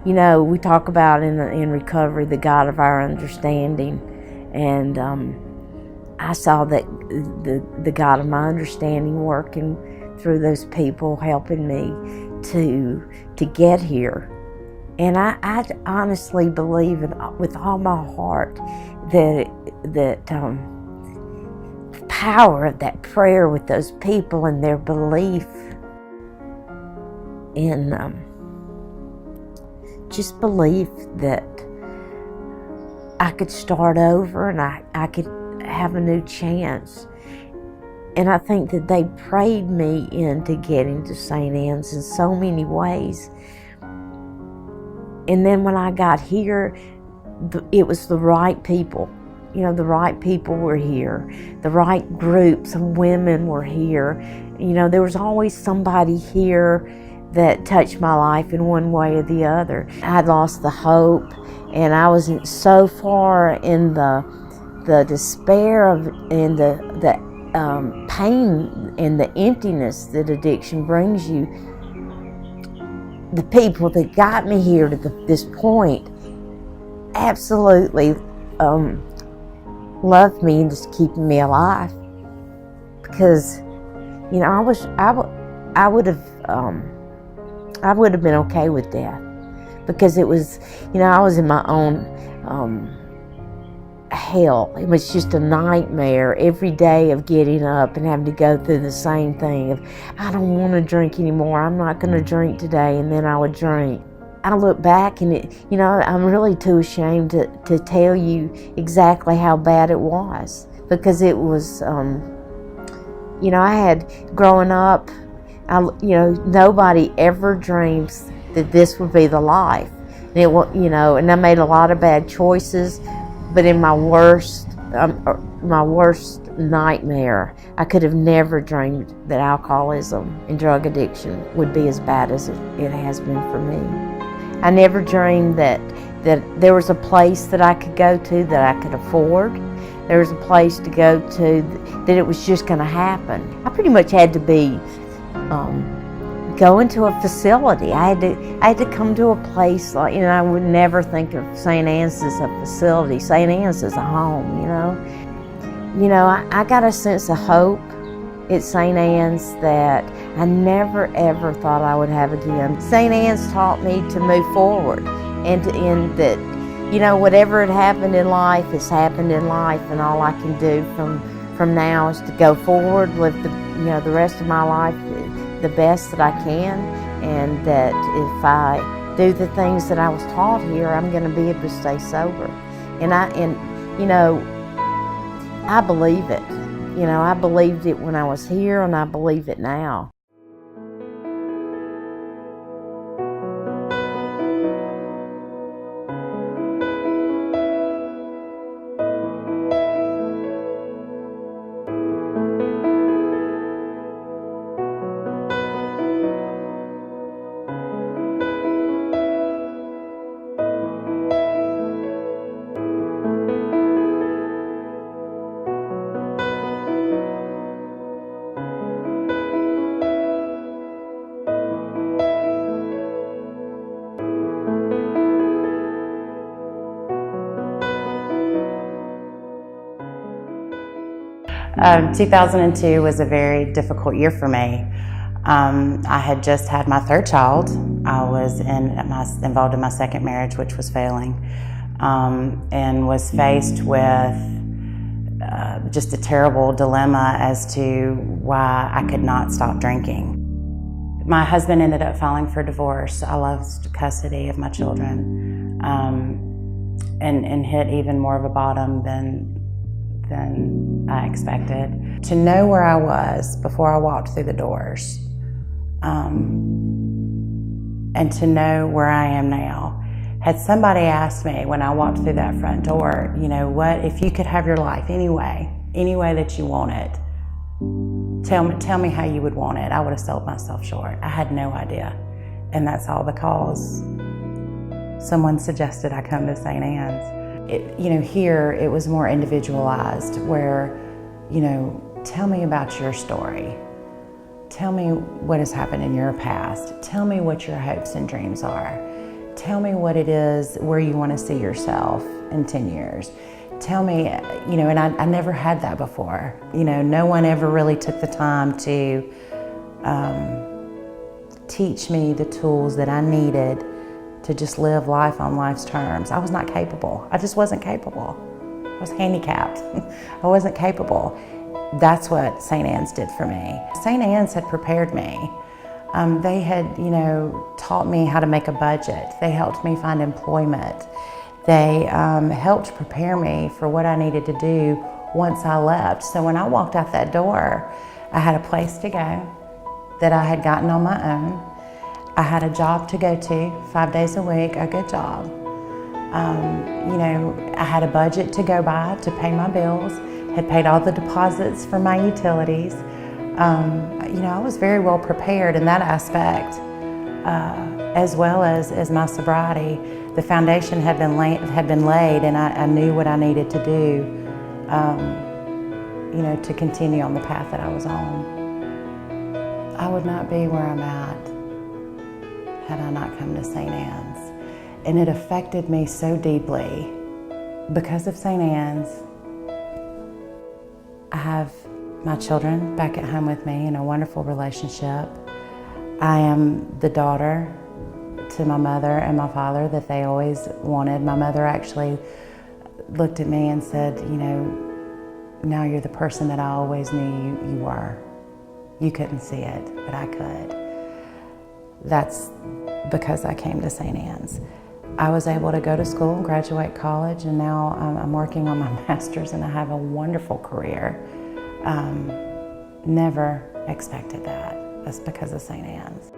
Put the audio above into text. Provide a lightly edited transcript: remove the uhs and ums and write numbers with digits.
You know, we talk about in recovery the God of our understanding, and I saw that the God of my understanding working through those people, helping me to get here. And I honestly believe with all my heart that the power of that prayer with those people and their belief in just belief that I could start over and I could have a new chance. And I think that they prayed me into getting to St. Anne's in so many ways. And then when I got here, it was the right people. You know, the right people were here. The right groups of women were here. You know, there was always somebody here that touched my life in one way or the other. I'd lost the hope, and I was so far in the despair and the pain and the emptiness that addiction brings you. The people that got me here to this point absolutely loved me and just keeping me alive, because you know I would have been okay with death, because it was, you know, I was in my own hell. It was just a nightmare every day of getting up and having to go through the same thing of, I don't want to drink anymore, I'm not going to drink today, and then I would drink. I look back and you know, I'm really too ashamed to tell you exactly how bad it was, because it was, you know, I had, growing up, you know, nobody ever dreams that this would be the life. And it, you know, and I made a lot of bad choices, but in my worst nightmare, I could have never dreamed that alcoholism and drug addiction would be as bad as it has been for me. I never dreamed that there was a place that I could go to that I could afford. There was a place to go to that it was just going to happen. I pretty much had to be go into a facility. I had to come to a place like, you know, I would never think of St. Anne's as a facility. St. Anne's is a home, you know. You know, I got a sense of hope at St. Anne's that I never ever thought I would have again. St. Anne's taught me to move forward, and that, you know, whatever had happened in life has happened in life, and all I can do from now is to go forward, live the rest of my life the best that I can, and that if I do the things that I was taught here, I'm going to be able to stay sober. And you know, I believe it. You know, I believed it when I was here, and I believe it now. Um, 2002 was a very difficult year for me. I had just had my third child. I was involved in my second marriage, which was failing, and was faced with just a terrible dilemma as to why I could not stop drinking. My husband ended up filing for divorce. I lost custody of my children, and hit even more of a bottom than I expected. To know where I was before I walked through the doors, and to know where I am now. Had somebody asked me when I walked through that front door, you know, what if you could have your life any way that you want it, tell me how you would want it, I would have sold myself short. I had no idea. And that's all because someone suggested I come to St. Anne's. You know, here it was more individualized, where, you know, tell me about your story. Tell me what has happened in your past. Tell me what your hopes and dreams are. tell me what it is where you want to see yourself in 10 years. Tell me, and I never had that before. No one ever really took the time to teach me the tools that I needed to just live life on life's terms. I was not capable. I just wasn't capable. I was handicapped. I wasn't capable. That's what St. Anne's did for me. St. Anne's had prepared me. They had, taught me how to make a budget. They helped me find employment. They helped prepare me for what I needed to do once I left. So when I walked out that door, I had a place to go that I had gotten on my own. I had a job to go to 5 days a week, a good job. I had a budget to go by to pay my bills, had paid all the deposits for my utilities. I was very well prepared in that aspect, as well as my sobriety. The foundation had been laid, and I knew what I needed to do, to continue on the path that I was on. I would not be where I'm at had I not come to St. Anne's. And it affected me so deeply. Because of St. Anne's, I have my children back at home with me in a wonderful relationship. I am the daughter to my mother and my father that they always wanted. My mother actually looked at me and said, now you're the person that I always knew you were. You couldn't see it, but I could. That's because I came to St. Anne's. I was able to go to school and graduate college, and now I'm working on my master's, and I have a wonderful career. Never expected that. That's because of St. Anne's.